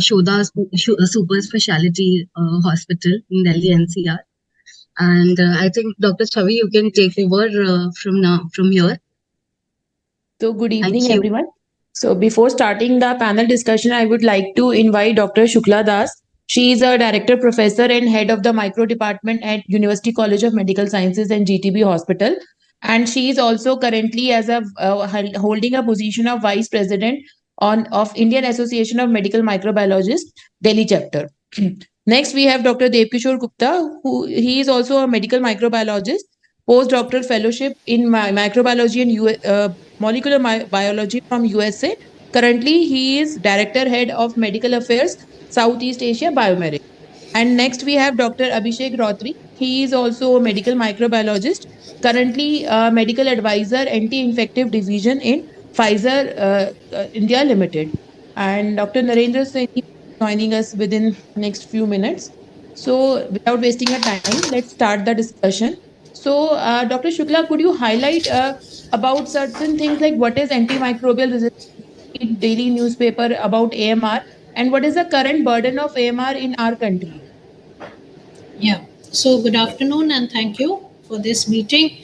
Shoda Super Speciality Hospital in Delhi NCR. And I think Dr. Chavi, you can take over from here. So, good Thank evening, you. everyone. So, before starting the panel discussion, I would like to invite Dr. Shukla Das. She is a director, professor, and head of the micro department at University College of Medical Sciences and GTB Hospital. And she is also currently as a holding a position of vice president of Indian Association of Medical Microbiologists, Delhi chapter. Next, we have Dr. Devkishore Gupta, who he is also a medical microbiologist, postdoctoral fellowship in microbiology and molecular biology from USA. Currently, he is Director Head of Medical Affairs, Southeast Asia Biomerit. And next, we have Dr. Abhishek Rotri. He is also a medical microbiologist, currently a medical advisor, anti-infective division in Pfizer India Limited. And Dr. Narendra Singh is joining us within next few minutes. So, without wasting our time, let's start the discussion. So, Dr. Shukla, could you highlight about certain things like what is antimicrobial resistance in daily newspaper about AMR and what is the current burden of AMR in our country? Yeah. So good afternoon and thank you for this meeting.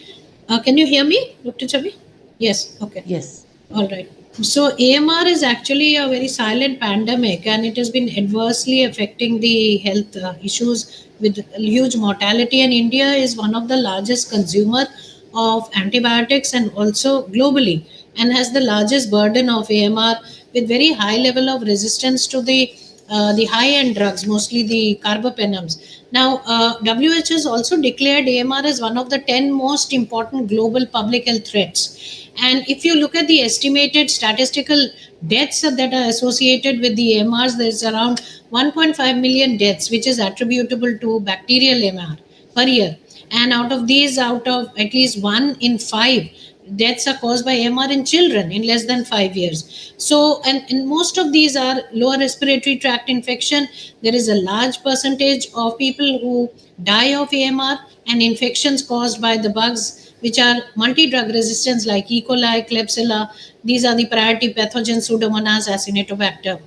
Can you hear me, Dr. Chavi? Yes. Okay. Yes. All right. So AMR is actually a very silent pandemic, and it has been adversely affecting the health issues with huge mortality. And India is one of the largest consumer of antibiotics and also globally, and has the largest burden of AMR with very high level of resistance to the high-end drugs, mostly the carbapenems. Now, WHO has also declared AMR as one of the 10 most important global public health threats. And if you look at the estimated statistical deaths that are associated with the AMRs, there's around 1.5 million deaths, which is attributable to bacterial AMR per year. And out of these, out of at least 1 in 5 deaths are caused by AMR in children in less than 5 years. So, and most of these are lower respiratory tract infection. There is a large percentage of people who die of AMR and infections caused by the bugs, which are multi-drug resistance like E. coli, Klebsiella. These are the priority pathogens, Pseudomonas, Acinetobacter.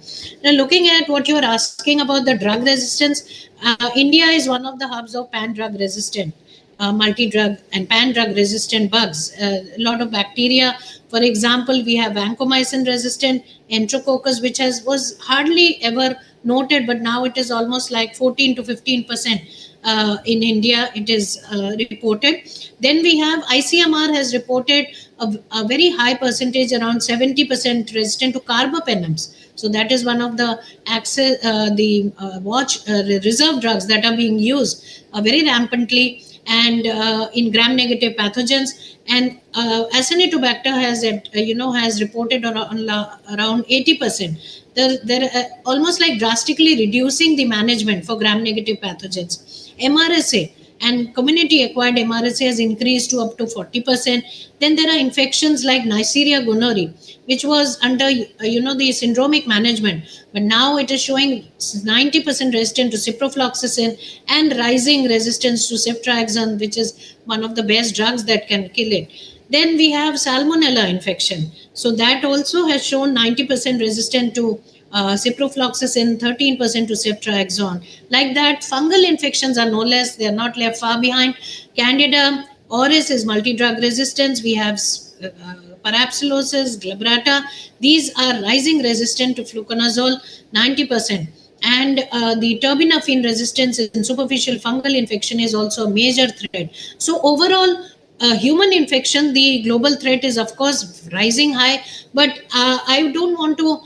Now, looking at what you're asking about the drug resistance, India is one of the hubs of pan-drug resistant multi-drug and pan-drug resistant bugs. A lot of bacteria, for example, we have vancomycin resistant enterococcus, which was hardly ever noted, but now it is almost like 14 to 15% in India. It is reported. Then we have ICMR has reported a very high percentage, around 70% resistant to carbapenems. So that is one of the reserve drugs that are being used very rampantly and in gram-negative pathogens. And Acinetobacter has reported around 80%. They're almost like drastically reducing the management for gram-negative pathogens. MRSA and community-acquired MRSA has increased to up to 40%. Then there are infections like Neisseria gonorrhoeae, which was under the syndromic management, but now it is showing 90% resistant to ciprofloxacin and rising resistance to ceftriaxone, which is one of the best drugs that can kill it. Then we have salmonella infection, so that also has shown 90% resistant to ciprofloxacin, 13% to ceftriaxone. Like that, fungal infections are no less, they are not left far behind. Candida auris is multi-drug resistance. We have parapsilosis, glabrata. These are rising resistant to fluconazole, 90%. And the terbinafine resistance in superficial fungal infection is also a major threat. So overall, human infection, the global threat is of course rising high, but I don't want to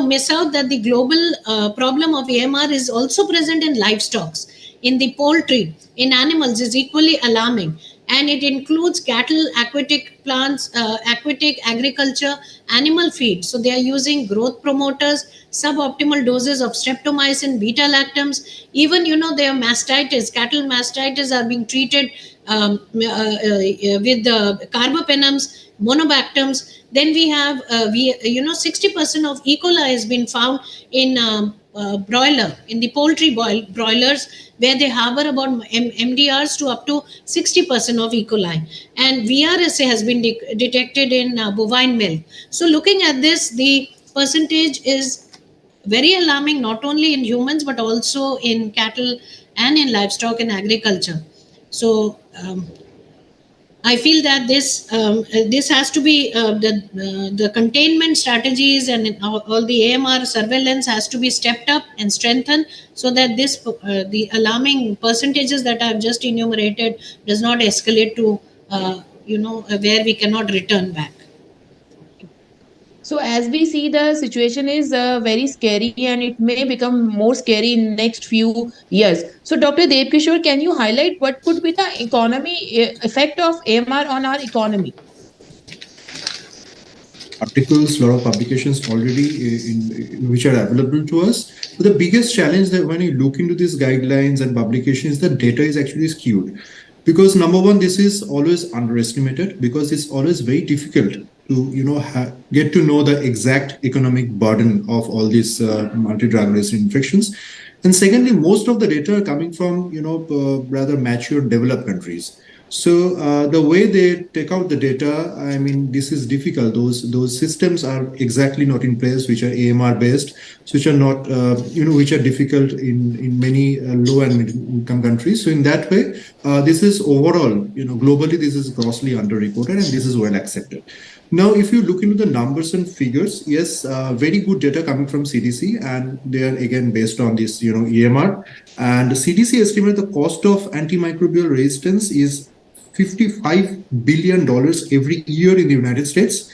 miss out that the global problem of AMR is also present in livestock, in the poultry, in animals is equally alarming. And it includes cattle, aquatic plants, aquatic agriculture, animal feed. So they are using growth promoters, suboptimal doses of streptomycin, beta lactams. Even their mastitis, cattle mastitis are being treated with carbapenems, monobactams. Then we have 60% of E. coli has been found in broiler, in the poultry broilers, where they harbor about MDRs to up to 60% of E. coli. And VRSA has been detected in bovine milk. So looking at this, the percentage is very alarming, not only in humans but also in cattle and in livestock and agriculture. So I feel that this has to be the containment strategies and all the AMR surveillance has to be stepped up and strengthened, so that this the alarming percentages that I've just enumerated does not escalate to where we cannot return back. So as we see, the situation is very scary, and it may become more scary in next few years. So Dr. Devkishore, can you highlight what could be the economy effect of AMR on our economy? Articles, a lot of publications already which are available to us. But the biggest challenge that when you look into these guidelines and publications, the data is actually skewed. Because number one, this is always underestimated because it's always very difficult to get to know the exact economic burden of all these multi-drug resistant infections. And secondly, most of the data are coming from rather mature developed countries. So the way they take out the data, I mean, this is difficult. Those systems are exactly not in place, which are AMR based, which are not which are difficult in many low and middle income countries. So in that way, this is overall, globally, this is grossly underreported, and this is well accepted. Now, if you look into the numbers and figures, yes, very good data coming from CDC, and they are again based on this, EMR. And CDC estimate the cost of antimicrobial resistance is $55 billion every year in the United States,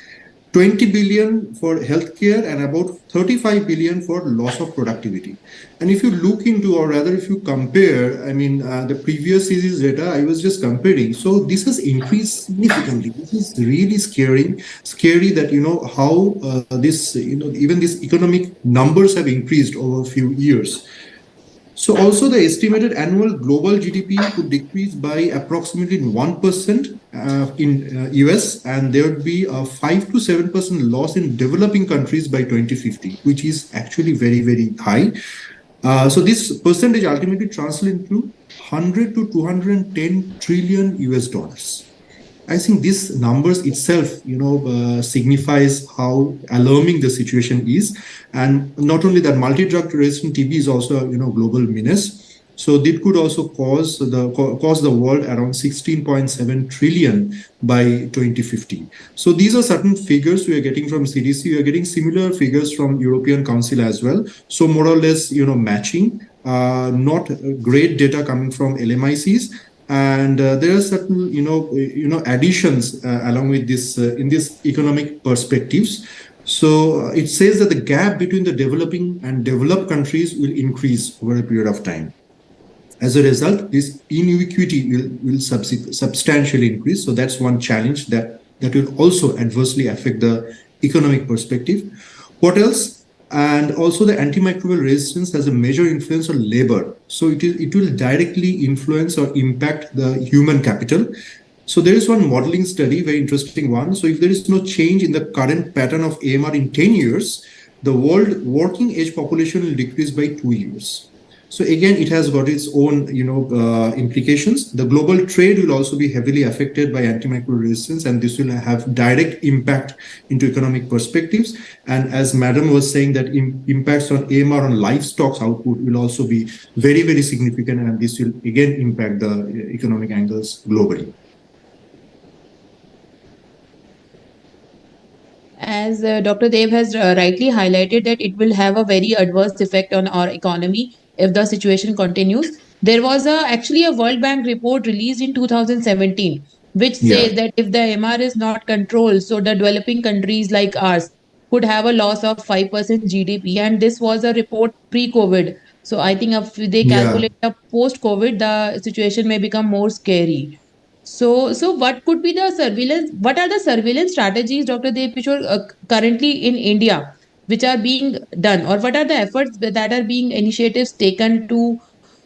20 billion for healthcare, and about 35 billion for loss of productivity. And if you look into, or rather if you compare, I mean, the previous series data, I was just comparing. So this has increased significantly. This is really scary that, how this, even these economic numbers have increased over a few years. So also the estimated annual global GDP could decrease by approximately 1% in US, and there would be a 5 to 7% loss in developing countries by 2050, which is actually very, very high. So this percentage ultimately translates into 100 to 210 trillion US dollars. I think this numbers itself, signifies how alarming the situation is, and not only that, multi-drug resistant TB is also, global menace. So it could also cause the world around 16.7 trillion by 2050. So these are certain figures we are getting from CDC. We are getting similar figures from European Council as well. So more or less, matching. Not great data coming from LMICs. And there are certain additions along with this in these economic perspectives. So it says that the gap between the developing and developed countries will increase over a period of time. As a result, this inequity will substantially increase. So that's one challenge that will also adversely affect the economic perspective. What else? And also the antimicrobial resistance has a major influence on labor. So it will directly influence or impact the human capital. So there is one modeling study, very interesting one. So if there is no change in the current pattern of AMR in 10 years, the world working age population will decrease by 2 years. So again, it has got its own, implications. The global trade will also be heavily affected by antimicrobial resistance, and this will have direct impact into economic perspectives. And as Madam was saying, that impacts on AMR on livestock output will also be very, very significant, and this will again impact the economic angles globally. As Dr. Dev has rightly highlighted, that it will have a very adverse effect on our economy if the situation continues. There was actually a World Bank report released in 2017, which says that if the MR is not controlled, so the developing countries like ours could have a loss of 5% GDP. And this was a report pre-COVID. So I think if they calculate the post-COVID, the situation may become more scary. So what could be the surveillance? What are the surveillance strategies, Dr. Devkishore, currently in India, which are being done, or what are the efforts that are being initiatives taken to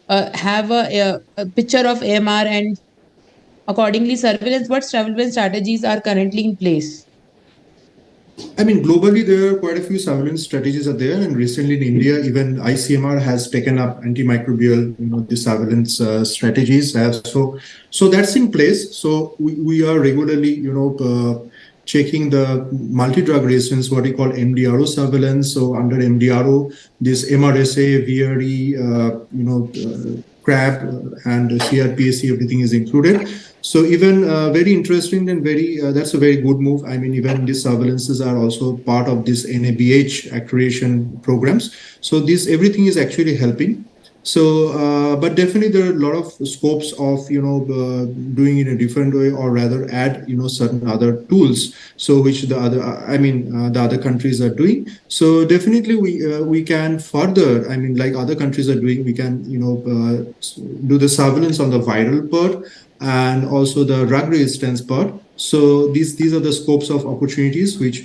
have a picture of AMR, and accordingly surveillance? What surveillance strategies are currently in place? I mean, globally, there are quite a few surveillance strategies are there, and recently in India, even ICMR has taken up antimicrobial, the surveillance strategies. So that's in place. So we are regularly, checking the multi-drug resistance, what we call MDRO surveillance. So under MDRO, this MRSA, VRE, CRAB, and CRPAC, everything is included. So even very interesting and very that's a very good move. I mean, even these surveillances are also part of this NABH accreditation programs. So this everything is actually helping. So, but definitely there are a lot of scopes of doing it in a different way, or rather add certain other tools. So which the other, the other countries are doing. So definitely we can further. I mean, like other countries are doing, we can do the surveillance on the viral part and also the drug resistance part. So these are the scopes of opportunities which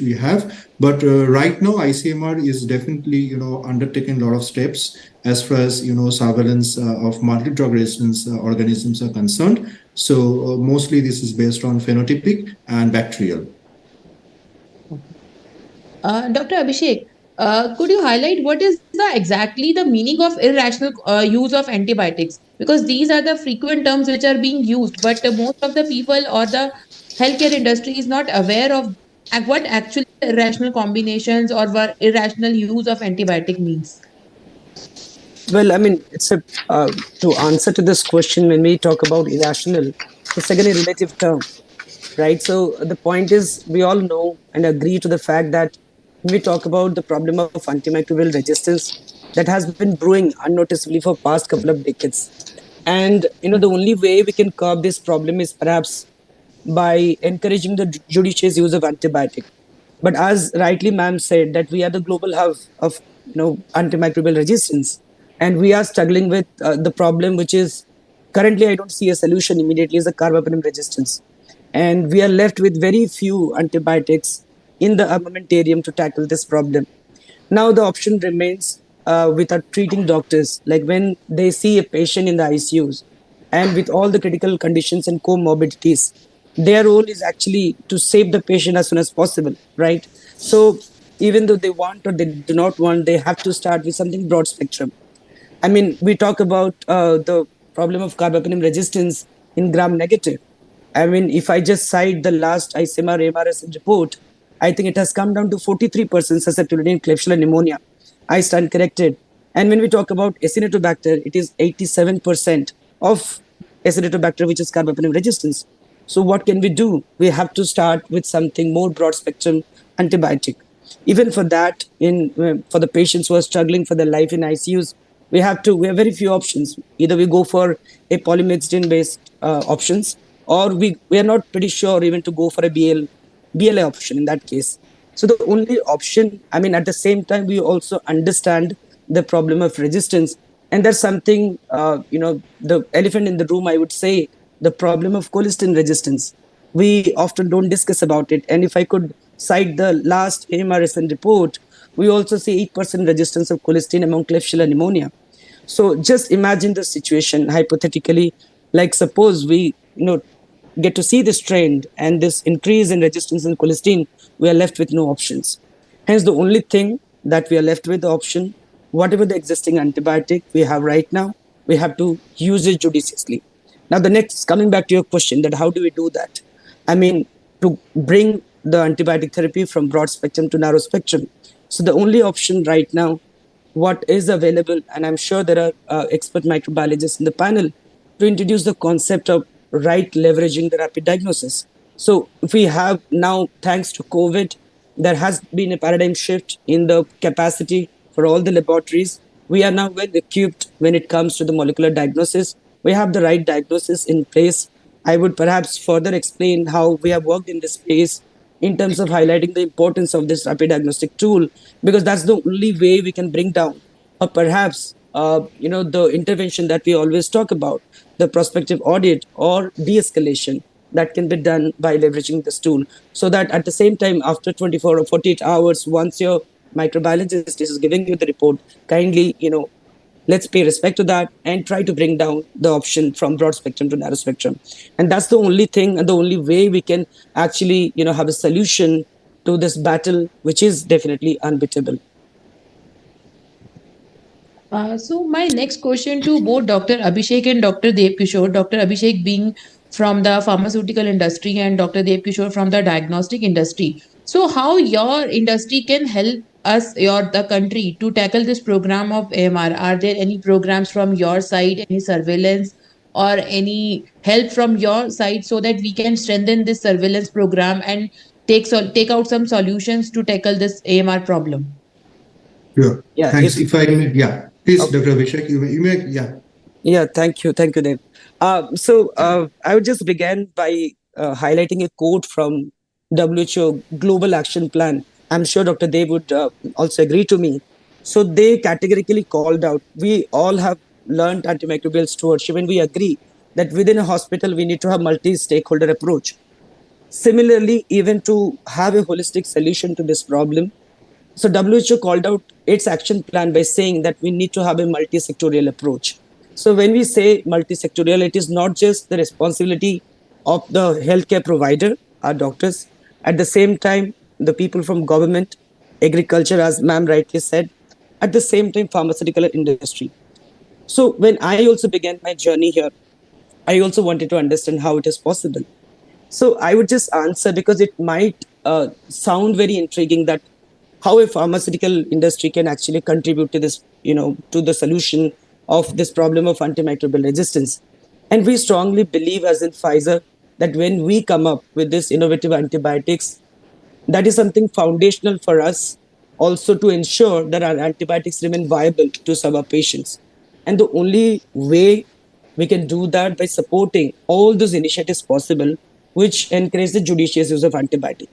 we have. But right now, ICMR is definitely undertaking a lot of steps as far as surveillance of multi-drug resistance organisms are concerned. So mostly this is based on phenotypic and bacterial. Dr. Abhishek, could you highlight what is exactly the meaning of irrational use of antibiotics? Because these are the frequent terms which are being used, but most of the people or the healthcare industry is not aware of what actually irrational combinations or irrational use of antibiotic means. Well, I mean, it's a to answer to this question when we talk about irrational, it's again a relative term, right? So the point is, we all know and agree to the fact that when we talk about the problem of antimicrobial resistance, that has been brewing unnoticeably for past couple of decades, and the only way we can curb this problem is perhaps by encouraging the judicious use of antibiotic. But as rightly ma'am said, that we are the global hub of antimicrobial resistance, and we are struggling with the problem, which is currently I don't see a solution immediately, is the carbapenem resistance, and we are left with very few antibiotics in the armamentarium to tackle this problem. Now the option remains with our treating doctors, like when they see a patient in the ICUs and with all the critical conditions and comorbidities, their role is actually to save the patient as soon as possible, right? So even though they want or they do not want, they have to start with something broad spectrum. I mean, we talk about the problem of carbapenem resistance in gram negative. I mean, if I just cite the last ICMR AMRS report, I think it has come down to 43% susceptibility in Klebsiella pneumonia. I stand corrected. And when we talk about Acinetobacter, it is 87% of Acinetobacter, which is carbapenem resistance. So what can we do? We have to start with something more broad spectrum antibiotic. Even for that, in for the patients who are struggling for their life in ICUs, we have very few options. Either we go for a polymyxidine based options, or we are not pretty sure even to go for a BLA option in that case. So the only option, I mean, at the same time, we also understand the problem of resistance. And there's something, the elephant in the room, I would say, the problem of colistin resistance. We often don't discuss about it. And if I could cite the last AMRSN report, we also see 8% resistance of colistin among Klebsiella pneumonia. So just imagine the situation hypothetically, like suppose we, get to see this trend and this increase in resistance in colistin, we are left with no options. Hence, the only thing that we are left with the option, whatever the existing antibiotic we have right now, we have to use it judiciously. Now, the next, coming back to your question, that how do we do that? I mean, to bring the antibiotic therapy from broad spectrum to narrow spectrum. So the only option right now, what is available, and I'm sure there are expert microbiologists in the panel, to introduce the concept of right leveraging the rapid diagnosis. So if we have now, thanks to COVID, there has been a paradigm shift in the capacity for all the laboratories. We are now well equipped when it comes to the molecular diagnosis. We have the right diagnosis in place. I would perhaps further explain how we have worked in this space in terms of highlighting the importance of this rapid diagnostic tool, because that's the only way we can bring down, or perhaps, the intervention that we always talk about, the prospective audit or de-escalation that can be done by leveraging this tool. So that at the same time, after 24 or 48 hours, once your microbiologist is giving you the report, kindly, let's pay respect to that and try to bring down the option from broad spectrum to narrow spectrum. And that's the only thing and the only way we can actually, have a solution to this battle, which is definitely unbeatable. So my next question to both Dr. Abhishek and Dr. Dev Kishore, Dr. Abhishek being from the pharmaceutical industry and Dr. Dev Kishore from the diagnostic industry. So, how your industry can help us, the country, to tackle this program of AMR? Are there any programs from your side, any surveillance or any help from your side so that we can strengthen this surveillance program and take out some solutions to tackle this AMR problem? Sure. Yeah, Thanks. if If I may, yeah, please, okay. Dr. Abhishek, you may, yeah. Yeah, thank you, Dev. I would just begin by highlighting a quote from WHO Global Action Plan. I'm sure Dr. Dev would also agree to me. So they categorically called out, we all have learned antimicrobial stewardship, and we agree that within a hospital we need to have multi-stakeholder approach. Similarly, even to have a holistic solution to this problem, so WHO called out its action plan by saying that we need to have a multi-sectorial approach. So when we say multi-sectorial, it is not just the responsibility of the healthcare provider, our doctors. At the same time, the people from government, agriculture, as ma'am rightly said, at the same time, pharmaceutical industry. So when I also began my journey here, I also wanted to understand how it is possible. So I would just answer because it might sound very intriguing that how a pharmaceutical industry can actually contribute to this, to the solution of this problem of antimicrobial resistance. And we strongly believe, as in Pfizer, that when we come up with this innovative antibiotics, that is something foundational for us also to ensure that our antibiotics remain viable to serve our patients. And the only way we can do that by supporting all those initiatives possible, which encourage the judicious use of antibiotics.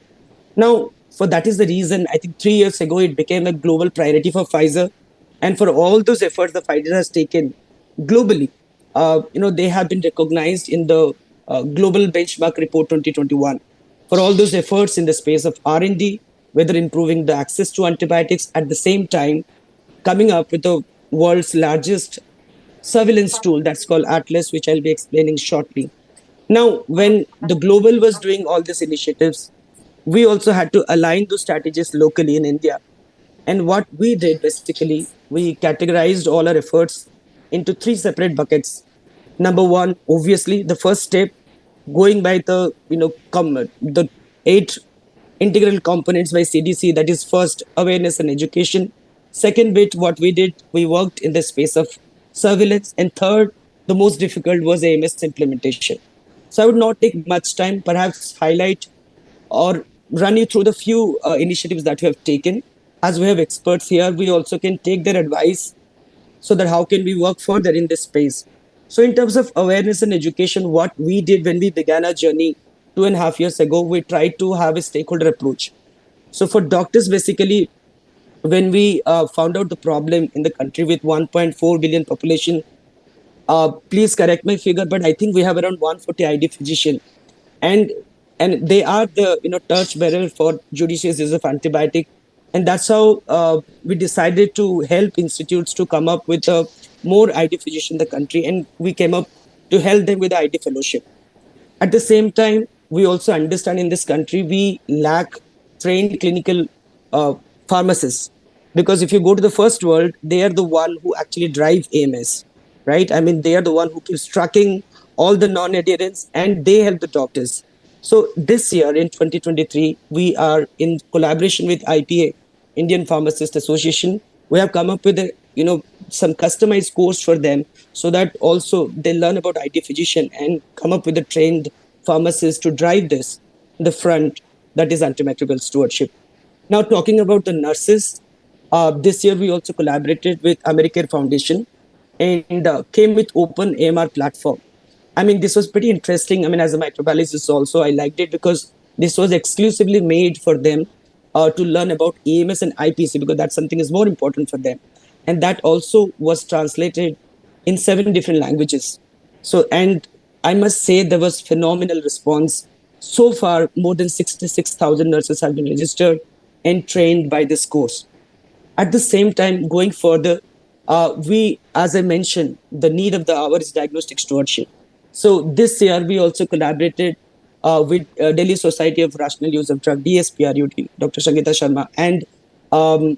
Now, for that is the reason I think 3 years ago it became a global priority for Pfizer, and for all those efforts the Pfizer has taken globally, they have been recognized in the Global Benchmark Report 2021 for all those efforts in the space of R&D, whether improving the access to antibiotics at the same time coming up with the world's largest surveillance tool that's called Atlas, which I'll be explaining shortly. Now, when the global was doing all these initiatives, we also had to align those strategies locally in India. And what we did basically, we categorized all our efforts into three separate buckets. Number one, obviously, the first step, going by the the 8 integral components by CDC. That is first awareness and education. Second bit, what we did, we worked in the space of surveillance, and third, the most difficult was AMS implementation. So I would not take much time, perhaps highlight or run you through the few initiatives that we have taken. As we have experts here, we also can take their advice so that how can we work further in this space. So in terms of awareness and education, what we did when we began our journey 2.5 years ago, we tried to have a stakeholder approach. So for doctors, basically, when we found out the problem in the country with 1.4 billion population, please correct my figure, but I think we have around 140 ID physician, and they are the torch bearer for judicious use of antibiotic, and that's how we decided to help institutes to come up with more ID physician in the country, and we came up to help them with the ID fellowship. At the same time, we also understand in this country we lack trained clinical uh, pharmacists, because if you go to the first world, they are the one who actually drive AMS, right? I mean, they are the one who keeps tracking all the non-adherents and they help the doctors. So this year in 2023, we are in collaboration with IPA, Indian Pharmacist Association. We have come up with a some customized course for them so that also they learn about IT physician and come up with a trained pharmacist to drive this the front, that is antimicrobial stewardship. Now talking about the nurses, this year we also collaborated with Americare Foundation and came with open AMR platform. I mean, this was pretty interesting. I mean, as a microbiologist also, I liked it because this was exclusively made for them to learn about EMS and IPC, because that's something is more important for them. And that also was translated in 7 different languages. So, and I must say there was phenomenal response. So far, more than 66,000 nurses have been registered and trained by this course. At the same time, going further, we, as I mentioned, the need of the hour is diagnostic stewardship. So this year, we also collaborated with Delhi Society of Rational Use of Drug, DSPRUD, Dr. Sangeeta Sharma, and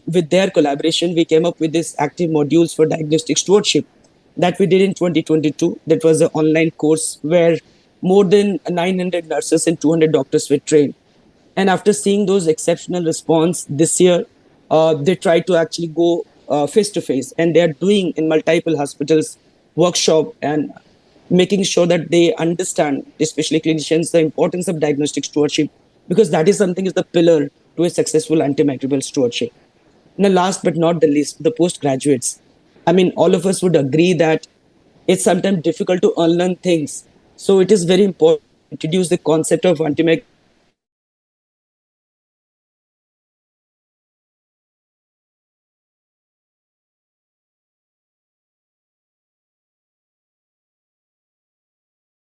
with their collaboration, we came up with this active modules for diagnostic stewardship that we did in 2022. That was an online course where more than 900 nurses and 200 doctors were trained. And after seeing those exceptional response this year, they try to actually go face to face, and they are doing in multiple hospitals workshop and making sure that they understand, especially clinicians, the importance of diagnostic stewardship, because that is something is the pillar to a successful antimicrobial stewardship. And last but not the least, the postgraduates. I mean, all of us would agree that it's sometimes difficult to unlearn things. So it is very important to introduce the concept of antimicrobial stewardship to our postgraduates. And that is something that we have been trying to implement in our hospitals. And that is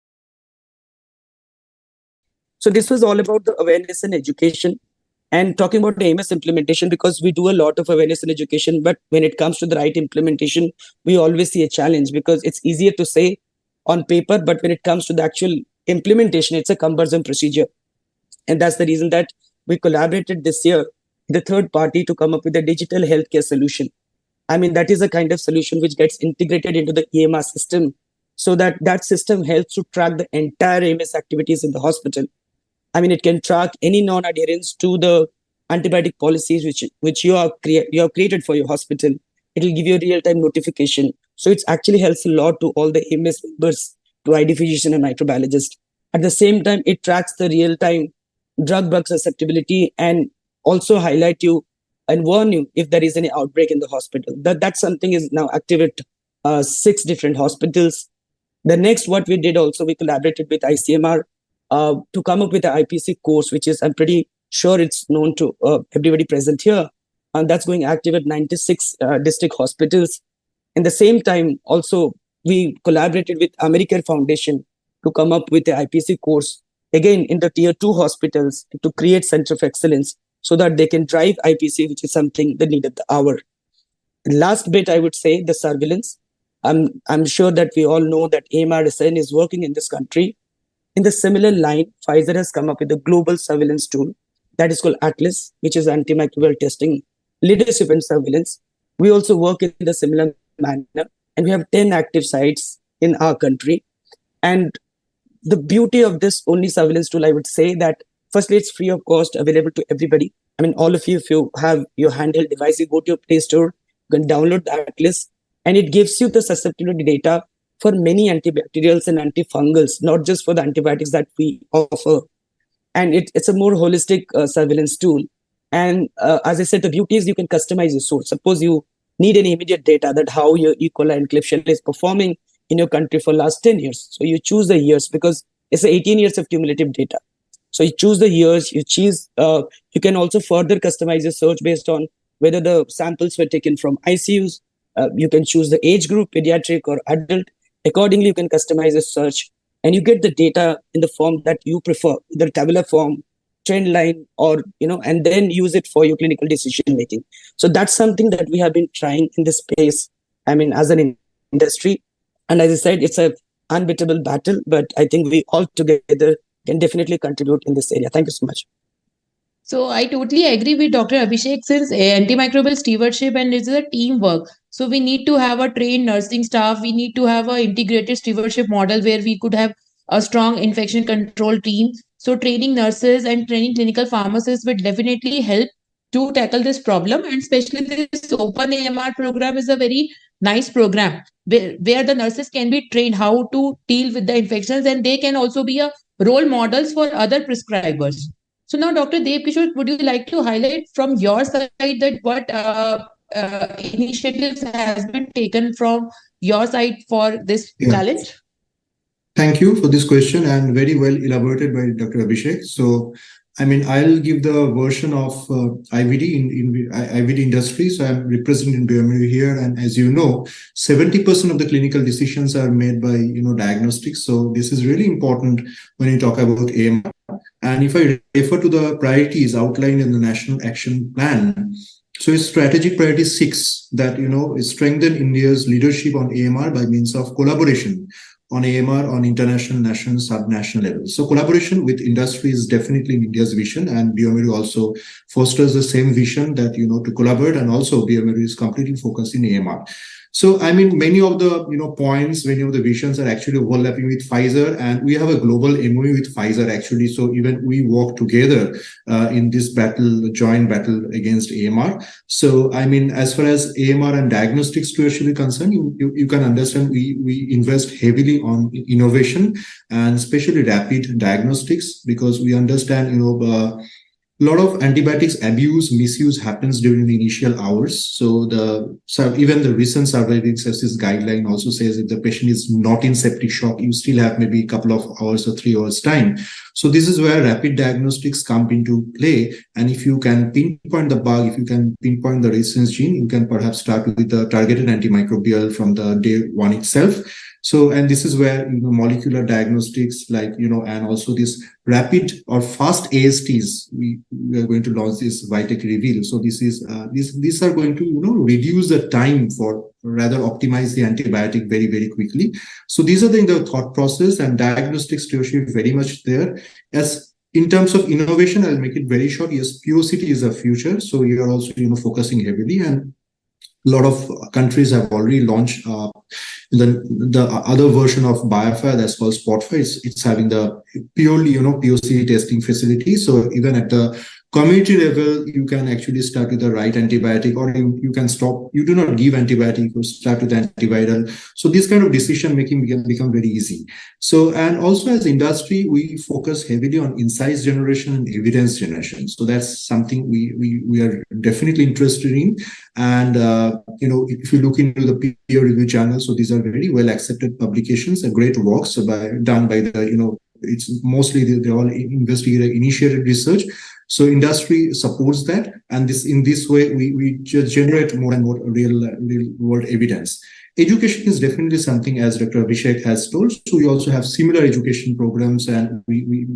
something that we have been So this was all about the awareness and education. And talking about AMS implementation, because we do a lot of awareness and education, but when it comes to the right implementation, we always see a challenge because it's easier to say on paper, but when it comes to the actual implementation, it's a cumbersome procedure. And that's the reason that we collaborated this year with a third party to come up with a digital healthcare solution. I mean, that is a kind of solution which gets integrated into the EMR system so that that system helps to track the entire AMS activities in the hospital. I mean, it can track any non-adherence to the antibiotic policies which you have created for your hospital. It will give you a real-time notification. So it actually helps a lot to all the AMS members, to ID physician and microbiologist. At the same time, it tracks the real-time drug susceptibility and also highlight you and warn you if there is any outbreak in the hospital. That's something is now active at 6 different hospitals. The next, what we did also, we collaborated with ICMR to come up with an IPC course, which is, I'm pretty sure it's known to everybody present here. And that's going active at 96 district hospitals. In the same time, also, we collaborated with American Foundation to come up with the IPC course, again, in the tier 2 hospitals to create center of excellence so that they can drive IPC, which is something the need of the hour. Last bit, I would say the surveillance. I'm sure that we all know that AMR is working in this country. In the similar line, Pfizer has come up with a global surveillance tool that is called Atlas, which is antimicrobial testing, leadership and surveillance. We also work in the similar manner, and we have 10 active sites in our country. And the beauty of this only surveillance tool, I would say that firstly, it's free of cost, available to everybody. I mean, all of you, if you have your handheld device, you go to your Play Store, you can download the Atlas, and it gives you the susceptibility data for many antibacterials and antifungals, not just for the antibiotics that we offer. And it's a more holistic surveillance tool. And as I said, the beauty is you can customize your source. Suppose you need any immediate data that how your E. coli and Klebsiella is performing in your country for last 10 years. So you choose the years because it's 18 years of cumulative data. So you choose the years, you can also further customize your search based on whether the samples were taken from ICUs. You can choose the age group, pediatric or adult. Accordingly, you can customize a search and you get the data in the form that you prefer, either tabular form, trend line, or, and then use it for your clinical decision making. So that's something that we have been trying in this space, I mean, as an industry. And as I said, it's a unbeatable battle, but I think we all together can definitely contribute in this area. Thank you so much. So I totally agree with Dr. Abhishek, since antimicrobial stewardship and it's a teamwork. So we need to have a trained nursing staff. We need to have an integrated stewardship model where we could have a strong infection control team. So training nurses and training clinical pharmacists would definitely help to tackle this problem. And especially this open AMR program is a very nice program where the nurses can be trained how to deal with the infections, and they can also be a role models for other prescribers. So now, Dr. Dev Kishore, would you like to highlight from your side that what initiatives has been taken from your side for this challenge? Thank you for this question and very well elaborated by Dr. Abhishek. So, I mean, I'll give the version of IVD in IVD industry. So I'm representing bioMeri here, and as you know, 70% of the clinical decisions are made by diagnostics. So this is really important when you talk about AMR. And if I refer to the priorities outlined in the National Action Plan, so it's strategic priority 6 that is strengthen India's leadership on AMR by means of collaboration on AMR on international, national, subnational levels. So collaboration with industry is definitely in India's vision, and bioMeri also fosters the same vision that to collaborate, and also bioMeri is completely focused in AMR. So, I mean, many of the points, many of the visions are actually overlapping with Pfizer, and we have a global MOU with Pfizer actually. So even we work together in this battle, joint battle against AMR. So, I mean, as far as AMR and diagnostics to actually concerned, you can understand we invest heavily on innovation and especially rapid diagnostics, because we understand a lot of antibiotics abuse, misuse happens during the initial hours. So even the recent surviving sepsis guideline also says if the patient is not in septic shock, you still have maybe a couple of hours or 3 hours time. So this is where rapid diagnostics come into play. And if you can pinpoint the bug, if you can pinpoint the resistance gene, you can perhaps start with the targeted antimicrobial from the day one itself. So, and this is where molecular diagnostics, like and also this rapid or fast ASTs, we are going to launch this Vitec Reveal. So this is these are going to reduce the time for, rather optimize the antibiotic very, very quickly. So these are the thought process, and diagnostics stewardship very much there. As in terms of innovation, I'll make it very short. Yes, POCT is the future. So we are also focusing heavily, and a lot of countries have already launched the other version of BioFire that's called Spotfire. It's having the purely POC testing facility. So even at the community level, you can actually start with the right antibiotic, or you can stop. You do not give antibiotic or start with antiviral. So this kind of decision making become very easy. So, and also as industry, we focus heavily on insights generation and evidence generation. So that's something we are definitely interested in. And if you look into the peer review journals, so these are very well accepted publications, great works done by the it's mostly they're all investigator initiated research. So industry supports that, and in this way we just generate more and more real world evidence. Education is definitely something, as Dr. Abhishek has told. So we also have similar education programs, and we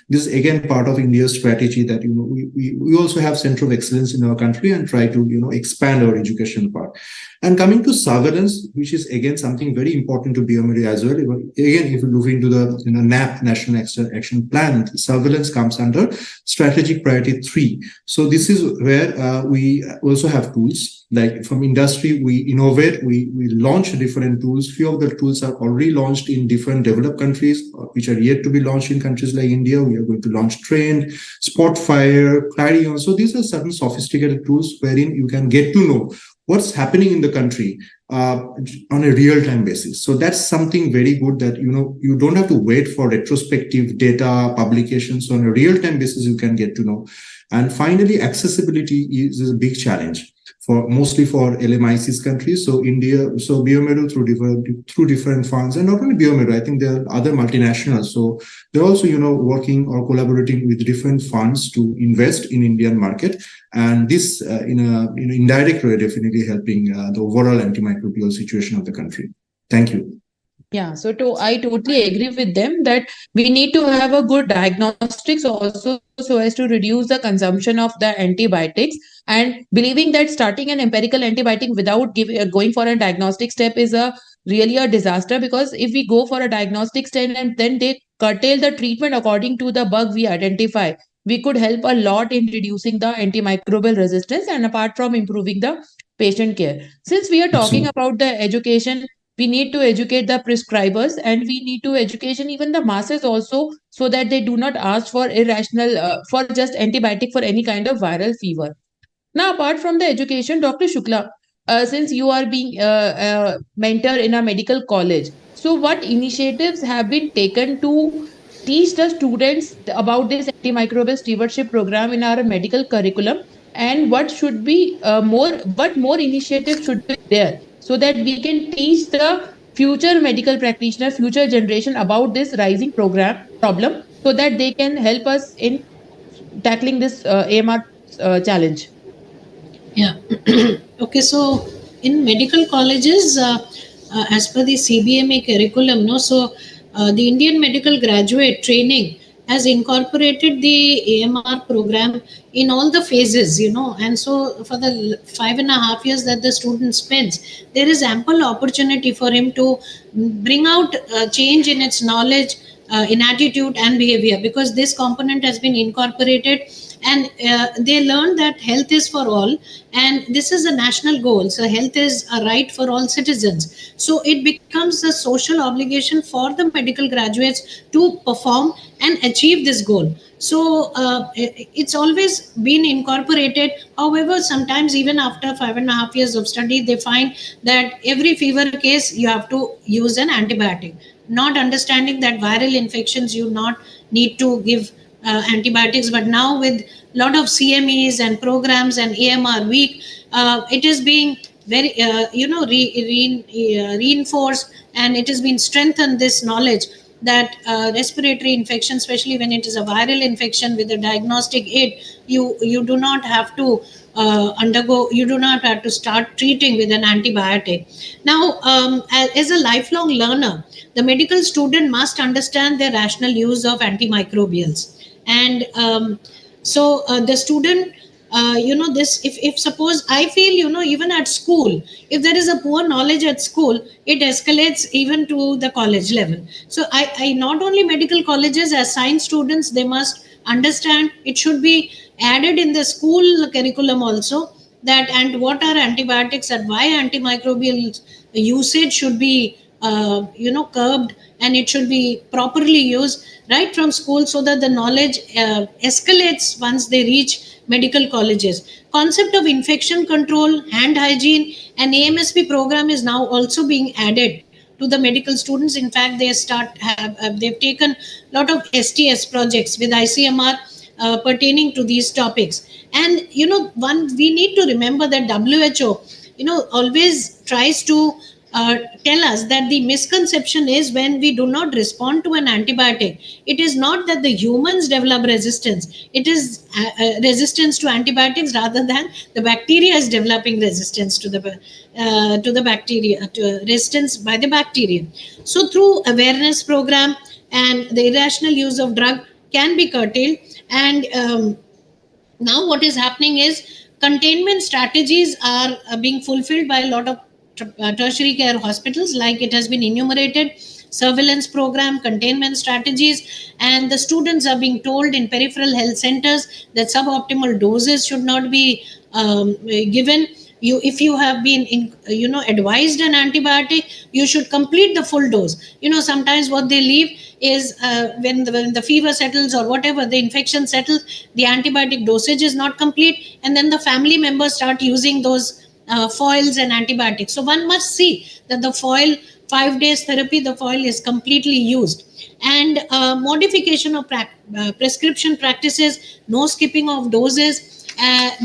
this is again part of India's strategy that we also have center of excellence in our country and try to expand our education part. And coming to surveillance, which is again something very important to bioMERI as well. Again, if you look into the NAP, National Action Plan, surveillance comes under strategic priority 3. So this is where we also have tools. Like from industry, we innovate, we launch different tools. Few of the tools are already launched in different developed countries, which are yet to be launched in countries like India. We are going to launch Trend, Spotfire, Clarion. So these are certain sophisticated tools wherein you can get to know what's happening in the country on a real-time basis. So that's something very good that you don't have to wait for retrospective data publications. On a real-time basis, you can get to know. And finally, accessibility is a big challenge mostly for LMIC's countries. So bioMERI through different funds, and not only bioMERI, I think there are other multinationals. So they're also working or collaborating with different funds to invest in Indian market, and this in an indirect way definitely helping the overall antimicrobial situation of the country. Thank you. Yeah, so I totally agree with them that we need to have a good diagnostics also, so as to reduce the consumption of the antibiotics, and believing that starting an empirical antibiotic without going for a diagnostic step is really a disaster, because if we go for a diagnostic step and then they curtail the treatment according to the bug we identify, we could help a lot in reducing the antimicrobial resistance and apart from improving the patient care. Since we are talking about the education, we need to educate the prescribers, and we need to education even the masses also, so that they do not ask for irrational for just antibiotic for any kind of viral fever. Now, apart from the education, Dr. Shukla, since you are being mentor in a medical college, so what initiatives have been taken to teach the students about this antimicrobial stewardship program in our medical curriculum, and what more initiatives should be there so that we can teach the future medical practitioner, future generation about this rising problem, so that they can help us in tackling this AMR challenge. Yeah. Okay, so in medical colleges, as per the CBMA curriculum, the Indian medical graduate training has incorporated the AMR program in all the phases, and so for the 5.5 years that the student spends, there is ample opportunity for him to bring out change in its knowledge, in attitude and behavior, because this component has been incorporated and they learn that health is for all, and this is a national goal. So health is a right for all citizens. So it becomes a social obligation for the medical graduates to perform and achieve this goal. So it's always been incorporated. However, sometimes even after 5.5 years of study, they find that every fever case you have to use an antibiotic, not understanding that viral infections you not need to give antibiotics. But now with lot of CMEs and programs and AMR week, it is being very reinforced, and it has been strengthened, this knowledge that respiratory infection, especially when it is a viral infection with a diagnostic aid, you do not have to you do not have to start treating with an antibiotic. Now, as a lifelong learner, the medical student must understand the rational use of antimicrobials. And the student, this, if suppose I feel, even at school, if there is a poor knowledge at school, it escalates even to the college level. So I not only medical colleges, as science students, they must understand, it should be added in the school curriculum also, that and what are antibiotics and why antimicrobial usage should be curbed, and it should be properly used right from school, so that the knowledge escalates once they reach medical colleges. Concept of infection control, hand hygiene, and AMSP program is now also being added to the medical students. In fact, they've taken a lot of STS projects with ICMR pertaining to these topics. And one, we need to remember that WHO always tries to tell us that the misconception is, when we do not respond to an antibiotic, it is not that the humans develop resistance, it is resistance to antibiotics, rather than the bacteria is developing resistance to the bacteria, to resistance by the bacteria. So through awareness program, and the irrational use of drug can be curtailed. And now what is happening is, containment strategies are being fulfilled by a lot of tertiary care hospitals, like it has been enumerated: surveillance program, containment strategies. And the students are being told in peripheral health centers that suboptimal doses should not be given. If you have been advised an antibiotic, you should complete the full dose. Sometimes what they leave is, when the fever settles or whatever, the infection settles, the antibiotic dosage is not complete, and then the family members start using those foils and antibiotics. So one must see that the foil, 5 days therapy, the foil is completely used. And modification of prescription practices, no skipping of doses.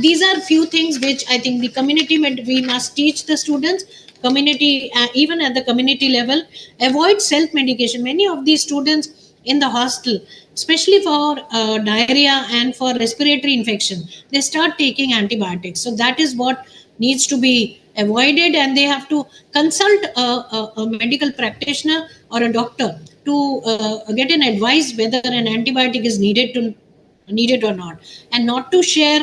These are few things which I think the community we must teach the students. Community, even at the community level, avoid self medication. Many of these students in the hostel, especially for diarrhea and for respiratory infection, they start taking antibiotics. So that is what needs to be avoided, and they have to consult a medical practitioner or a doctor to get an advice whether an antibiotic is needed or not, and not to share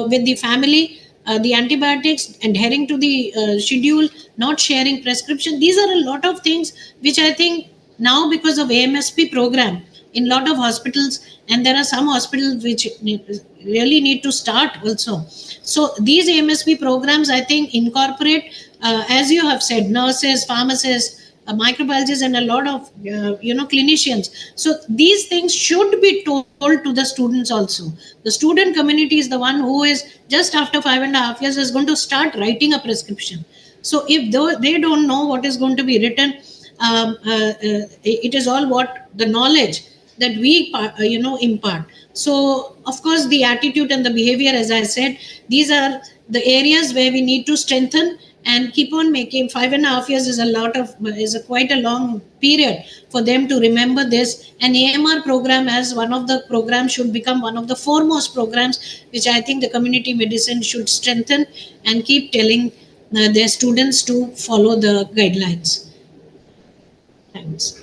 with the family the antibiotics, adhering to the schedule, not sharing prescription. These are a lot of things which I think now, because of AMSP program in lot of hospitals, and there are some hospitals which really need to start also. So these AMSP programs, I think, incorporate, as you have said, nurses, pharmacists, microbiologists, and a lot of clinicians. So these things should be told to the students also. The student community is the one who is, just after 5.5 years, is going to start writing a prescription. So if they don't know what is going to be written, it is all what the knowledge that we impart. So of course the attitude and the behavior, as I said, these are the areas where we need to strengthen and keep on making. 5.5 years is a lot of, is a quite a long period for them to remember this. And AMR program, as one of the programs, should become one of the foremost programs which I think the community medicine should strengthen and keep telling their students to follow the guidelines. Thanks.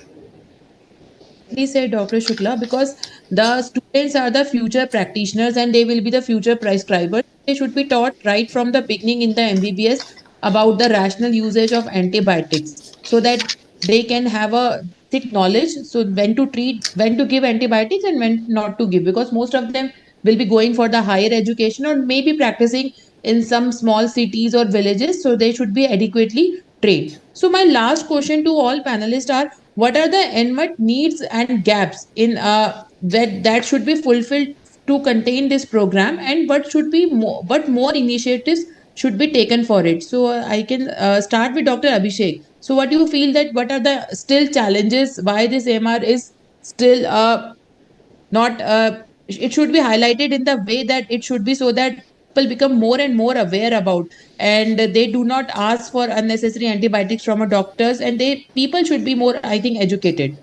Please said Dr. Shukla, because the students are the future practitioners and they will be the future prescribers. They should be taught right from the beginning in the MBBS about the rational usage of antibiotics, so that they can have a thick knowledge. So when to treat, when to give antibiotics and when not to give, because most of them will be going for the higher education or maybe practicing in some small cities or villages. So they should be adequately trained. So my last question to all panelists are, what are the unmet needs and gaps in that should be fulfilled to contain this program, and what more initiatives should be taken for it? So I can start with Dr. Abhishek. So what do you feel that what are the still challenges, why this AMR is still not it should be highlighted in the way that it should be, so that people become more and more aware about, and they do not ask for unnecessary antibiotics from a doctors, and they people should be more, I think, educated.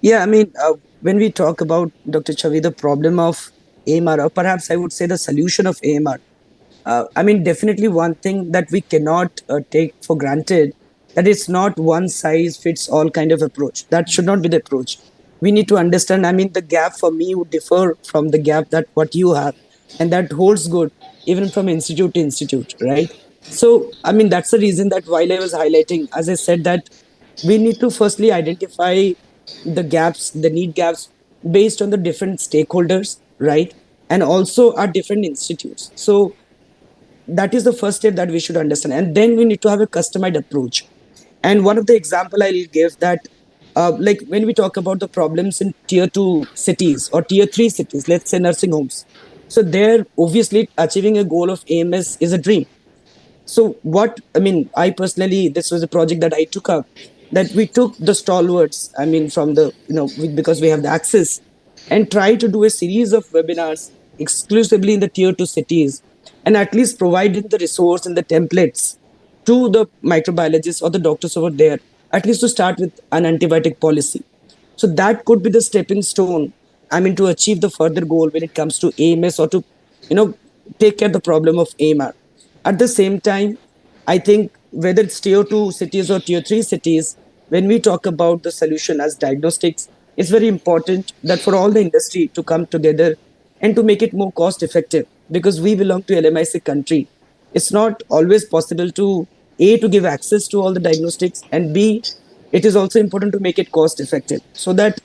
Yeah, I mean, when we talk about, Dr. Chavi, the problem of AMR, or perhaps I would say the solution of AMR, I mean, definitely one thing that we cannot take for granted, that it's not one size fits all kind of approach. That should not be the approach. We need to understand. I mean, the gap for me would differ from the gap that what you have, and that holds good even from institute to institute, right? So, I mean, that's the reason that while I was highlighting, as I said, that we need to firstly identify the gaps, the need gaps based on the different stakeholders, right? And also our different institutes. So that is the first step that we should understand, and then we need to have a customized approach. And one of the example I'll give that, like when we talk about the problems in tier 2 cities or tier 3 cities, let's say nursing homes, so there obviously achieving a goal of AMS is a dream. So what I mean, I personally, this was a project that I took up, that we took the stalwarts, I mean, from the, because we have the access, and try to do a series of webinars exclusively in the tier 2 cities, and at least providing the resource and the templates to the microbiologists or the doctors over there, at least to start with an antibiotic policy. So that could be the stepping stone, I mean, to achieve the further goal when it comes to AMS, or to, you know, take care of the problem of AMR. At the same time, I think whether it's tier 2 cities or tier 3 cities, when we talk about the solution as diagnostics, it's very important that for all the industry to come together and to make it more cost effective, because we belong to LMIC country. It's not always possible to A, to give access to all the diagnostics, and B, it is also important to make it cost effective, so that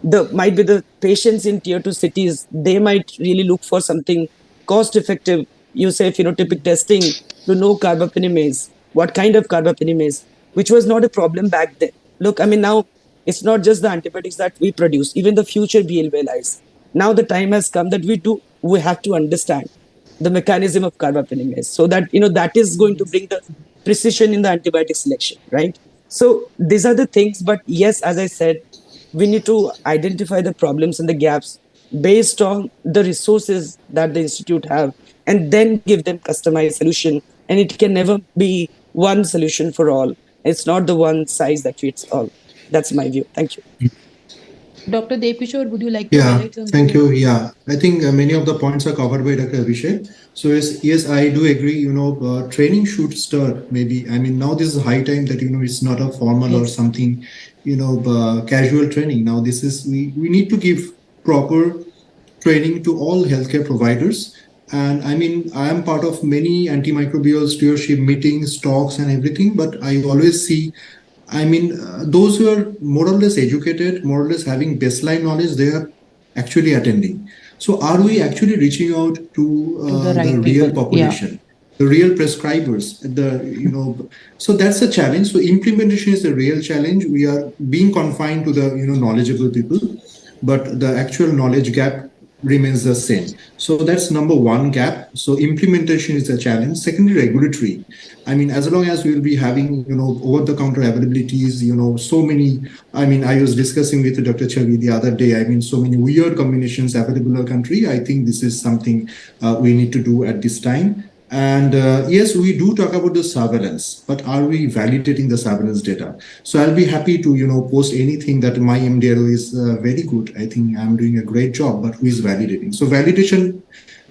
the might be the patients in tier 2 cities, they might really look for something cost effective. You say phenotypic testing to know carbapenemase, what kind of carbapenemase, which was not a problem back then. Look, I mean, now it's not just the antibiotics that we produce, even the future BLVLIs. Now the time has come that we have to understand the mechanism of carbapenemase, so that, that is going to bring the precision in the antibiotic selection, right? So these are the things. But yes, as I said, we need to identify the problems and the gaps based on the resources that the institute have, and then give them customized solution. And it can never be one solution for all. It's not the one size that fits all. That's my view. Thank you. Dr. Devkishore, would you like to Yeah, highlight something? thank you. Yeah, I think many of the points are covered by Dr. Abhishek. So yes, I do agree. Training should start. Maybe, I mean, now this is high time that it's not a formal or Yes. something, casual training. Now this is we need to give proper training to all healthcare providers. And I mean, I am part of many antimicrobial stewardship meetings, talks, and everything. But I always see, I mean, those who are more or less educated, more or less having baseline knowledge, they are actually attending. So, are we actually reaching out to To the the right real people. Yeah. population, the real prescribers? So that's a challenge. So, implementation is a real challenge. We are being confined to the knowledgeable people, but the actual knowledge gap remains the same. So that's number one gap. So implementation is a challenge. Secondly, regulatory. I mean, as long as we will be having over-the-counter availabilities, so many. I mean, I was discussing with Dr. Chavi the other day. I mean, so many weird combinations available in our country. I think this is something we need to do at this time. And yes, we do talk about the surveillance, but are we validating the surveillance data? So I'll be happy to post anything that my MDRO is very good. I think I'm doing a great job, but who is validating? So validation,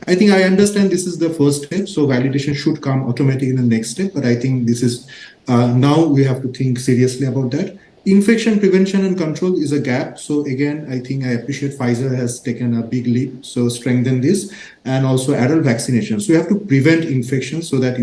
I think I understand this is the first step. So validation should come automatically in the next step. But I think this is now we have to think seriously about that. Infection prevention and control is a gap. So again, I think I appreciate Pfizer has taken a big leap. So strengthen this, and also adult vaccination. So we have to prevent infections so that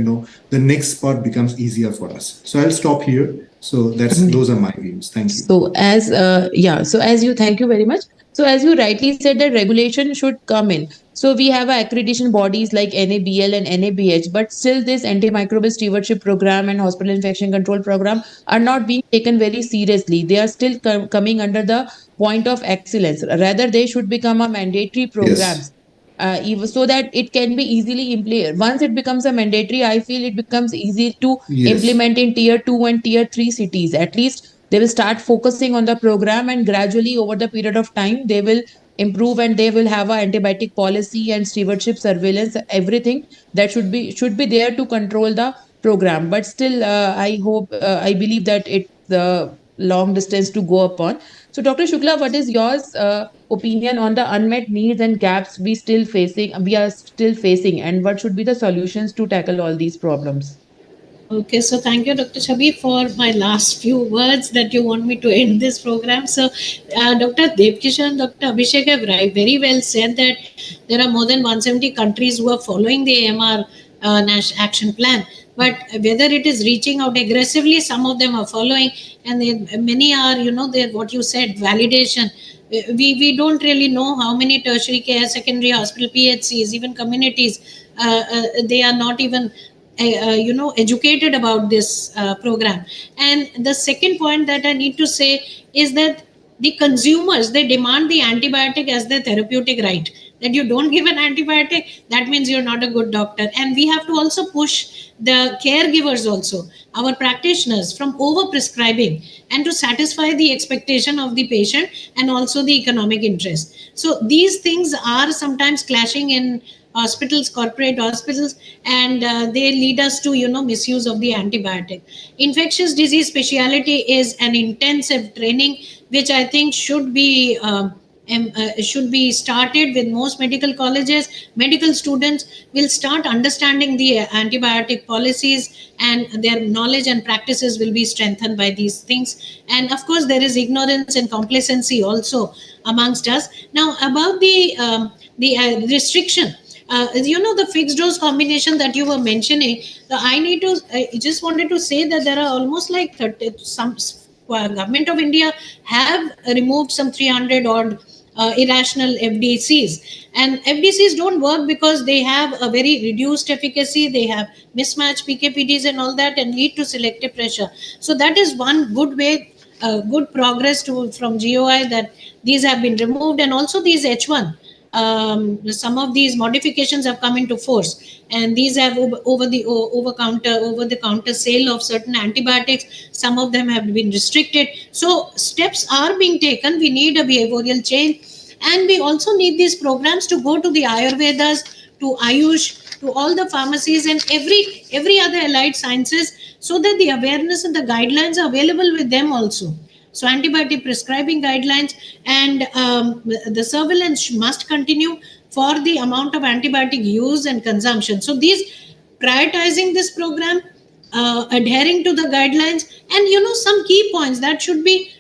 the next part becomes easier for us. So I'll stop here. So those are my views. Thank you. So as thank you very much. So as you rightly said, that regulation should come in. So we have accreditation bodies like NABL and NABH, but still this antimicrobial stewardship program and hospital infection control program are not being taken very seriously. They are still coming under the point of excellence. Rather, they should become a mandatory Yes. programs. Even so that it can be easily implemented. Once it becomes a mandatory, I feel it becomes easy to Yes. implement in tier 2 and tier 3 cities. At least they will start focusing on the program, and gradually over the period of time they will improve, and they will have a antibiotic policy and stewardship surveillance, everything that should be there to control the program. But still, I believe that it's the long distance to go upon. So Dr. Shukla, what is yours opinion on the unmet needs and gaps we are still facing, and what should be the solutions to tackle all these problems? Okay, so thank you, Dr. Chabi, for my last few words that you want me to end this program. So, Dr. Devkishan, Dr. Abhishek have very well said that there are more than 170 countries who are following the AMR action plan. But whether it is reaching out aggressively, some of them are following, and many are, what you said, validation. We don't really know how many tertiary care, secondary hospital, PHCs, even communities, they are not even educated about this program. And the second point that I need to say is that the consumers, they demand the antibiotic as their therapeutic right. That you don't give an antibiotic, that means you're not a good doctor. And we have to also push the caregivers also, our practitioners, from over prescribing and to satisfy the expectation of the patient and also the economic interest. So these things are sometimes clashing in hospitals, corporate hospitals, and they lead us to misuse of the antibiotic. Infectious disease specialty is an intensive training which I think should be started with most medical colleges. Medical students will start understanding the antibiotic policies, and their knowledge and practices will be strengthened by these things. And of course, there is ignorance and complacency also amongst us. Now, about the restriction, the fixed dose combination that you were mentioning, I need to I just wanted to say that there are almost like 30 some government of India have removed some 300 odd irrational FDCs, and FDCs don't work because they have a very reduced efficacy, they have mismatched PKPDs and all that, and lead to selective pressure. So that is one good way, good progress from GOI, that these have been removed. And also these H1, some of these modifications have come into force, and these have over the counter sale of certain antibiotics. Some of them have been restricted. So steps are being taken. We need a behavioral change, and we also need these programs to go to the Ayurvedas, to Ayush, to all the pharmacies and every other allied sciences, so that the awareness and the guidelines are available with them also. So antibiotic prescribing guidelines, and the surveillance must continue for the amount of antibiotic use and consumption. So these, prioritizing this program, adhering to the guidelines, and some key points that should be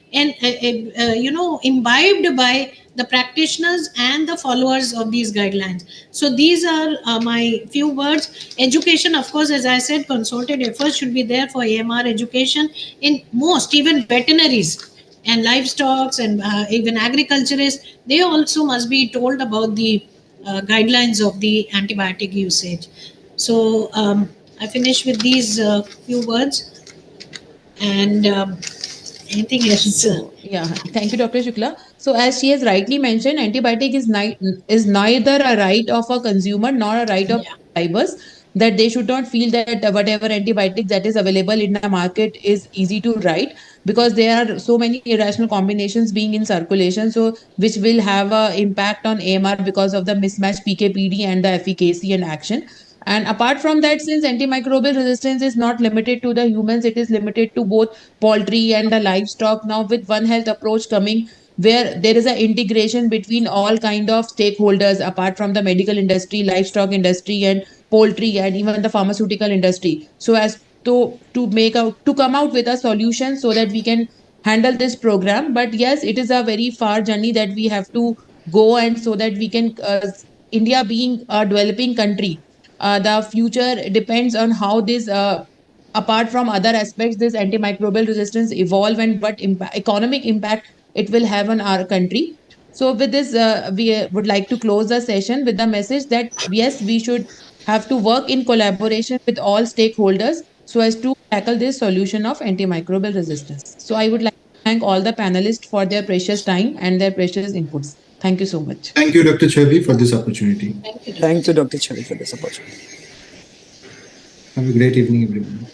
imbibed by the practitioners and the followers of these guidelines. So these are my few words. Education, of course, as I said, concerted efforts should be there for AMR education in most, even veterinaries and livestock, and even agriculturists. They also must be told about the guidelines of the antibiotic usage. So I finish with these few words, and anything else? So yeah, thank you, Dr. Shukla. So as she has rightly mentioned, antibiotic is neither a right of a consumer nor a right of Yeah. prescribers. That they should not feel that whatever antibiotic that is available in the market is easy to write, because there are so many irrational combinations being in circulation. So which will have a impact on AMR because of the mismatched PKPD and the efficacy and action. And apart from that, since antimicrobial resistance is not limited to the humans, it is limited to both poultry and the livestock. Now with One Health approach coming, where there is an integration between all kind of stakeholders apart from the medical industry, livestock industry, and poultry, and even the pharmaceutical industry, so as to come out with a solution so that we can handle this program. But yes, it is a very far journey that we have to go, and so that we can India being a developing country, the future depends on how this apart from other aspects, this antimicrobial resistance evolve, and what economic impact it will have on our country. So with this, we would like to close the session with the message that yes, we should have to work in collaboration with all stakeholders so as to tackle this solution of antimicrobial resistance. So I would like to thank all the panelists for their precious time and their precious inputs. Thank you so much. Thank you, Dr. Chavi, for this opportunity. Thank you. Thank you, Dr. Chavi, for this opportunity. Have a great evening, everyone.